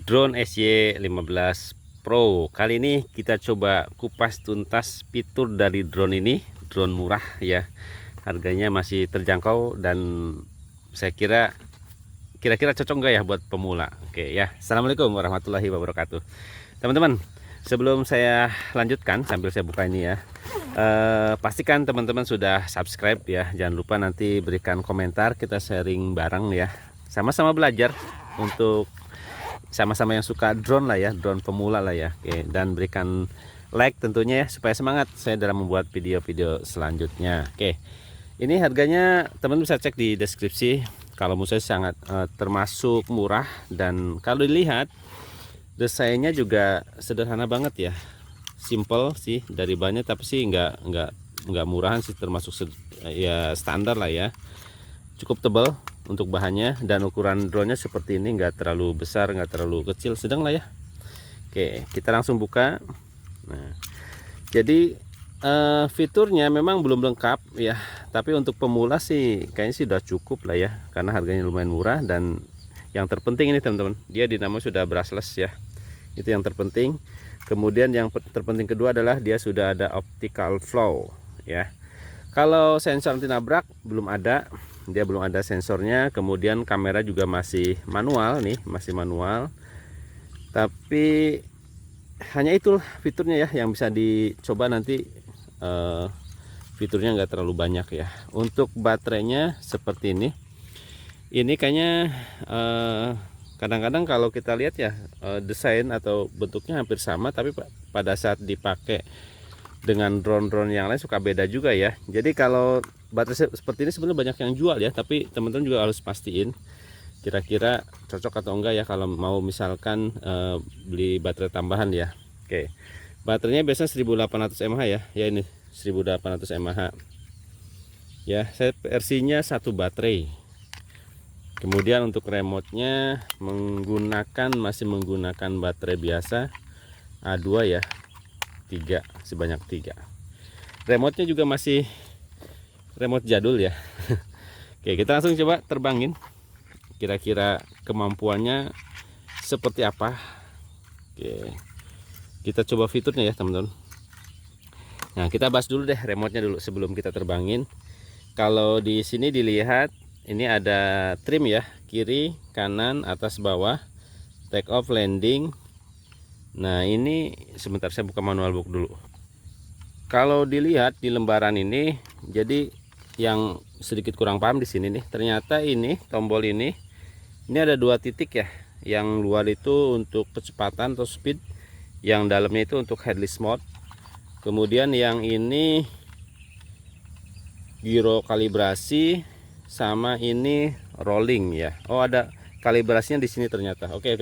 Drone SY15 Pro. Kali ini kita coba kupas tuntas fitur dari drone ini. Drone murah ya, harganya masih terjangkau dan saya kira-kira cocok nggak ya buat pemula. Oke ya, Assalamualaikum warahmatullahi wabarakatuh teman-teman. Sebelum saya lanjutkan sambil saya buka ini ya, pastikan teman-teman sudah subscribe ya. Jangan lupa nanti berikan komentar, kita sharing bareng ya, sama-sama belajar untuk sama-sama yang suka drone lah ya, drone pemula lah ya. Oke, dan berikan like tentunya ya, supaya semangat saya dalam membuat video-video selanjutnya. Oke, ini harganya teman bisa cek di deskripsi. Kalau menurut saya sangat termasuk murah, dan kalau dilihat desainnya juga sederhana banget ya, simple sih dari bahannya, tapi sih nggak murahan sih, termasuk ya standar lah ya. Cukup tebal untuk bahannya, dan ukuran drone-nya seperti ini, nggak terlalu besar nggak terlalu kecil, sedang lah ya. Oke, kita langsung buka. Nah, jadi fiturnya memang belum lengkap ya, tapi untuk pemula sih kayaknya sih udah cukup lah ya, karena harganya lumayan murah. Dan yang terpenting ini teman-teman, dia dinamo sudah brushless ya, itu yang terpenting. Kemudian yang terpenting kedua adalah dia sudah ada optical flow ya. Kalau sensor anti nabrak belum ada, dia belum ada sensornya. Kemudian kamera juga masih manual nih, masih manual. Tapi hanya itu fiturnya ya yang bisa dicoba nanti. Fiturnya nggak terlalu banyak ya. Untuk baterainya seperti ini kayaknya kadang-kadang kalau kita lihat ya, desain atau bentuknya hampir sama, tapi pada saat dipakai dengan drone-drone yang lain suka beda juga ya. Jadi kalau baterai seperti ini sebenarnya banyak yang jual ya, tapi teman-teman juga harus pastiin kira-kira cocok atau enggak ya, kalau mau misalkan beli baterai tambahan ya. Oke, baterainya biasanya 1800 mAh ya. Ya ini 1800 mAh ya. Saya versinya satu baterai. Kemudian untuk remote-nya masih menggunakan baterai biasa A2 ya, 3, sebanyak 3. Remote-nya juga masih remote jadul ya. Oke, kita langsung coba terbangin, kira-kira kemampuannya seperti apa. Oke, kita coba fiturnya ya teman-teman. Nah, kita bahas dulu deh remote-nya dulu sebelum kita terbangin. Kalau di sini dilihat, ini ada trim ya, kiri, kanan, atas, bawah, take off, landing. Nah, ini sebentar saya buka manual book dulu. Kalau dilihat di lembaran ini, jadi yang sedikit kurang paham di sini nih, ternyata ini tombol ini ada 2 titik ya. Yang luar itu untuk kecepatan atau speed, yang dalamnya itu untuk headless mode. Kemudian yang ini gyro kalibrasi, sama ini rolling ya. Oh, ada kalibrasinya di sini ternyata. Oke.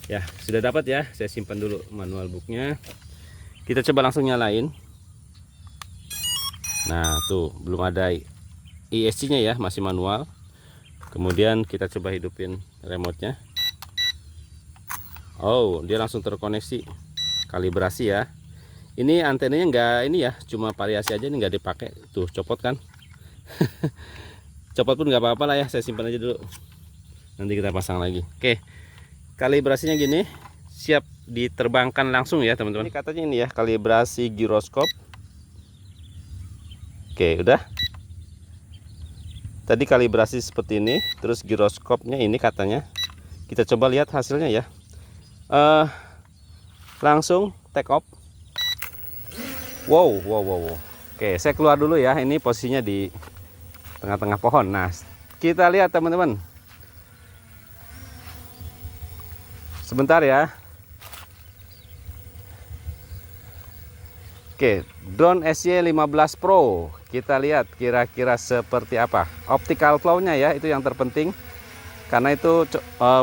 Ya, sudah dapat ya. Saya simpan dulu manual booknya. Kita coba langsung nyalain. Nah, tuh belum ada ESC-nya ya, masih manual. Kemudian kita coba hidupin remote-nya. Oh, dia langsung terkoneksi. Kalibrasi ya. Ini antenanya enggak ini ya, cuma variasi aja, ini enggak dipakai. Tuh, copot kan? Copot pun nggak apa-apa lah ya, saya simpan aja dulu. Nanti kita pasang lagi. Oke. Kalibrasinya gini, siap diterbangkan langsung ya teman-teman. Ini katanya ini ya, kalibrasi giroskop. Oke, udah. Tadi kalibrasi seperti ini, terus giroskopnya ini katanya. Kita coba lihat hasilnya ya. Langsung take off. Wow. Oke, saya keluar dulu ya. Ini posisinya di tengah-tengah pohon. Nah, kita lihat teman-teman. Sebentar ya. Oke, drone SY15 Pro. Kita lihat kira-kira seperti apa. Optical flow-nya ya, itu yang terpenting. Karena itu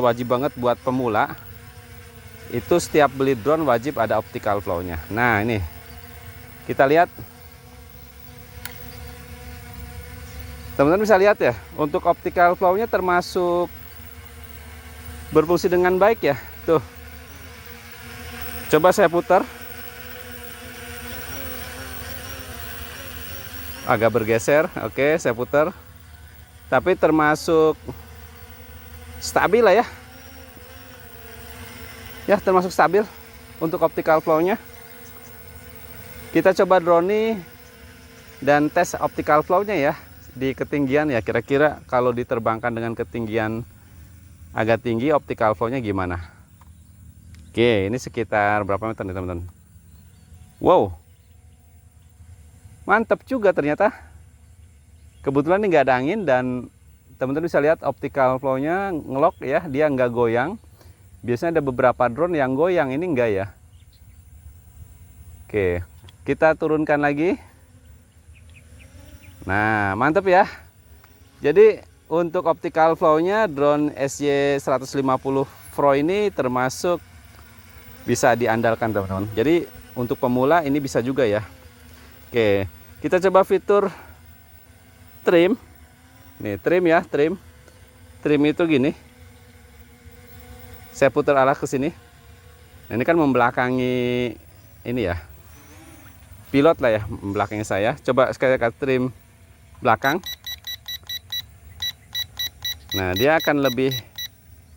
wajib banget buat pemula. Itu setiap beli drone wajib ada optical flow-nya. Nah, ini. Kita lihat. Teman-teman bisa lihat ya, untuk optical flow-nya termasuk berfungsi dengan baik ya. Tuh. Coba saya putar. Agak bergeser. Oke, saya putar. Tapi termasuk stabil lah ya. ya, termasuk stabil untuk optical flow-nya. Kita coba drone ini dan tes optical flow-nya ya di ketinggian ya, kira-kira kalau diterbangkan dengan ketinggian agak tinggi optical flow-nya gimana. Oke, ini sekitar berapa meter nih teman-teman? Wow, mantap juga ternyata. Kebetulan ini nggak ada angin dan teman-teman bisa lihat optical flow-nya ngelok ya, dia nggak goyang. Biasanya ada beberapa drone yang goyang, ini enggak ya. Oke, kita turunkan lagi. Nah, mantap ya. Jadi untuk optical flow-nya drone SY150 Pro ini termasuk bisa diandalkan teman-teman. Jadi untuk pemula ini bisa juga ya. Oke, kita coba fitur trim. Nih, trim ya, trim. Trim itu gini. Saya putar arah ke sini. Nah, ini kan membelakangi ini ya. Pilot lah ya, membelakangi saya. Coba sekali kali trim belakang. Nah, dia akan lebih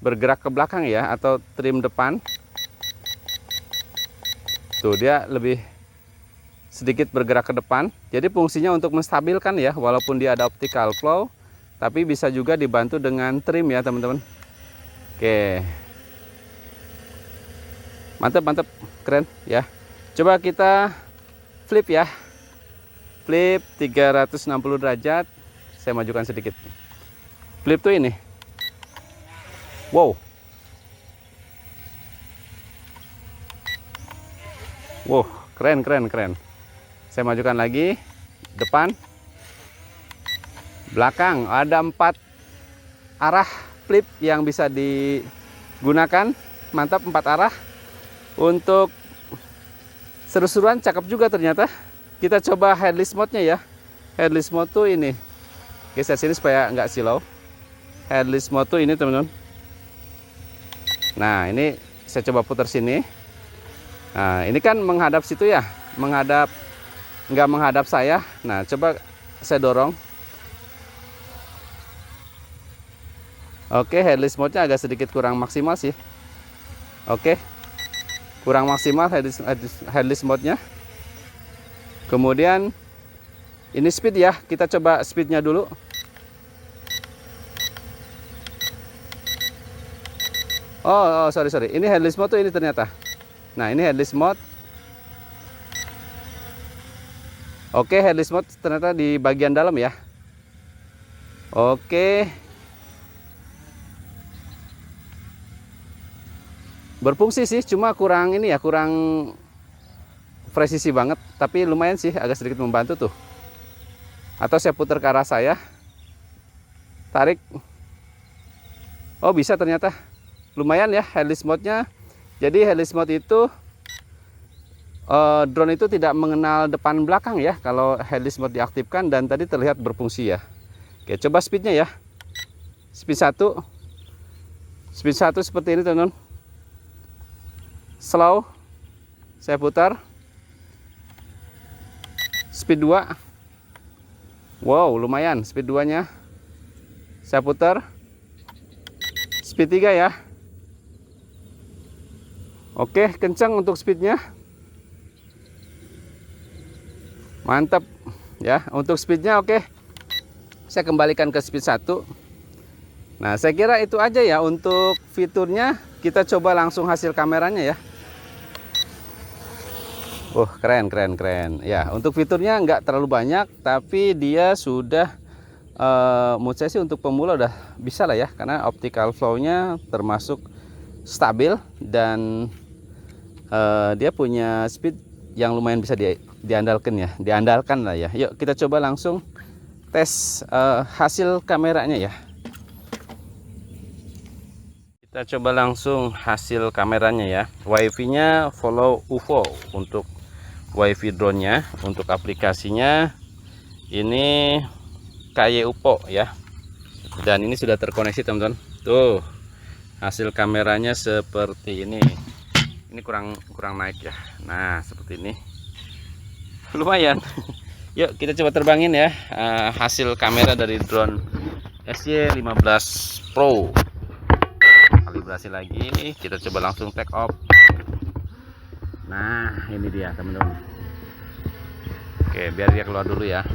bergerak ke belakang ya, atau trim depan. Tuh, dia lebih sedikit bergerak ke depan. Jadi fungsinya untuk menstabilkan ya, walaupun dia ada optical flow, tapi bisa juga dibantu dengan trim ya teman-teman. Oke. Mantap, mantap, keren ya. Coba kita flip ya. Flip 360 derajat. Saya majukan sedikit. Flip tuh ini. Wow. Wow, keren, keren, keren. Saya majukan lagi. Depan. Belakang. Ada 4 arah flip yang bisa digunakan. Mantap, 4 arah. Untuk seru-seruan cakep juga ternyata. Kita coba headless mode-nya ya. Headless mode tuh ini. Geser sini supaya nggak silau. Headless mode tuh ini teman-teman. Nah, ini saya coba putar sini. Nah, ini kan menghadap situ ya. Nggak menghadap saya. Nah, coba saya dorong. Oke, headless mode-nya agak sedikit kurang maksimal sih. Oke. Kurang maksimal headless mode-nya. Kemudian ini speed ya, kita coba speednya dulu. Oh, sorry. Ini headless mode tuh ini ternyata. Nah, ini headless mode. Oke, headless mode ternyata di bagian dalam ya. Oke. Berfungsi sih, cuma kurang ini ya, kurang presisi banget, tapi lumayan sih, agak sedikit membantu tuh. Atau saya putar ke arah saya, tarik. Oh, bisa ternyata. Lumayan ya headless mode-nya. Jadi headless mode itu drone itu tidak mengenal depan belakang ya kalau headless mode diaktifkan, dan tadi terlihat berfungsi ya. Oke, coba speednya ya. Speed 1. Speed 1 seperti ini teman-teman. Slow, saya putar. Speed 2. Wow, lumayan speed 2 nya. Saya putar. Speed 3 ya. Oke, kencang untuk speednya. Mantap ya. Untuk speednya oke. Saya kembalikan ke speed 1. Nah, saya kira itu aja ya untuk fiturnya. Kita coba langsung hasil kameranya ya. Keren. Ya, untuk fiturnya nggak terlalu banyak, tapi dia sudah menurut saya sih untuk pemula udah bisa lah ya, karena optical flow-nya termasuk stabil dan dia punya speed yang lumayan bisa diandalkan lah ya. Yuk kita coba langsung tes hasil kameranya ya. Kita coba langsung hasil kameranya ya. Wifi-nya follow UFO untuk wifi drone-nya. Untuk aplikasinya ini KY UFO ya. Dan ini sudah terkoneksi teman-teman. Tuh hasil kameranya seperti ini. Ini kurang naik ya. Nah, seperti ini. Lumayan. Yuk kita coba terbangin ya hasil kamera dari drone SY15 Pro. kalibrasi lagi, kita coba langsung take off. Nah ini dia teman-teman. Oke, biar dia keluar dulu ya.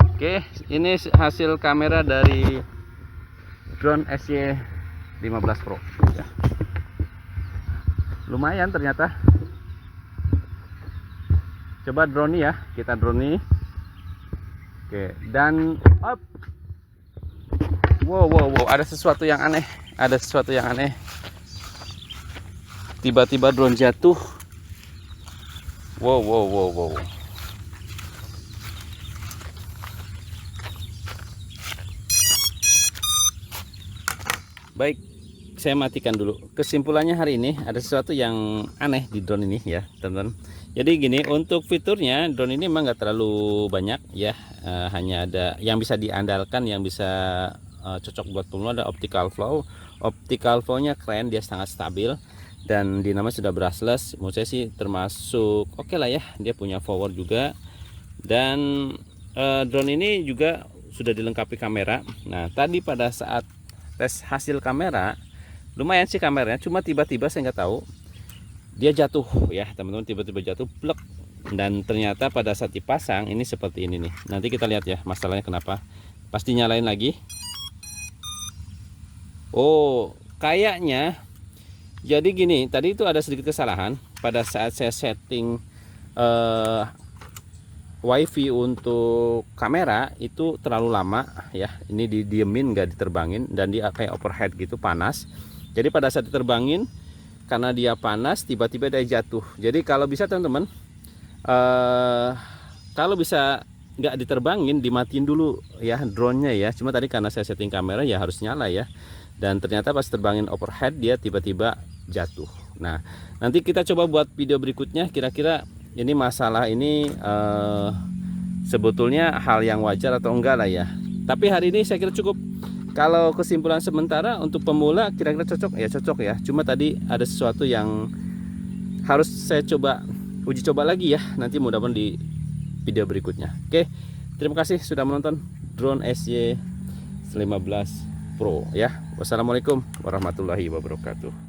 Oke, ini hasil kamera dari drone SY15 Pro ya. Lumayan ternyata. Coba drone ya, kita drone. Oke, dan up. Wow, ada sesuatu yang aneh. Tiba-tiba drone jatuh. Wow. Baik, saya matikan dulu. Kesimpulannya hari ini ada sesuatu yang aneh di drone ini ya, teman-teman. Jadi gini, untuk fiturnya drone ini memang nggak terlalu banyak ya, hanya ada yang bisa diandalkan, yang bisa cocok buat pemula, ada optical flow. Optical flow-nya keren, dia sangat stabil dan dinamo sudah brushless. Menurut saya sih termasuk oke lah ya, dia punya forward juga. Dan drone ini juga sudah dilengkapi kamera. Nah tadi pada saat tes hasil kamera lumayan sih kameranya, cuma tiba-tiba saya nggak tahu dia jatuh ya teman-teman, tiba-tiba jatuh plek. Dan ternyata pada saat dipasang ini seperti ini nih. Nanti kita lihat ya masalahnya kenapa. Pasti nyalain lagi. Oh kayaknya jadi gini, tadi itu ada sedikit kesalahan pada saat saya setting wifi untuk kamera itu terlalu lama ya. Ini didiemin, nggak diterbangin, dan dia kayak overhead gitu, panas. Jadi pada saat diterbangin, karena dia panas tiba-tiba dia jatuh. Jadi kalau bisa teman-teman, kalau bisa nggak diterbangin, dimatiin dulu ya drone-nya ya. Cuma tadi karena saya setting kamera ya harus nyala ya. Dan ternyata pas terbangin overhead dia tiba-tiba jatuh. Nah nanti kita coba buat video berikutnya, kira-kira ini masalah ini sebetulnya hal yang wajar atau enggak lah ya. Tapi hari ini saya kira cukup. Kalau kesimpulan sementara untuk pemula kira-kira cocok ya. Cuma tadi ada sesuatu yang harus saya uji coba lagi ya. Nanti mudah-mudahan di video berikutnya. Oke, terima kasih sudah menonton drone SY15 Pro ya. Wassalamualaikum warahmatullahi wabarakatuh.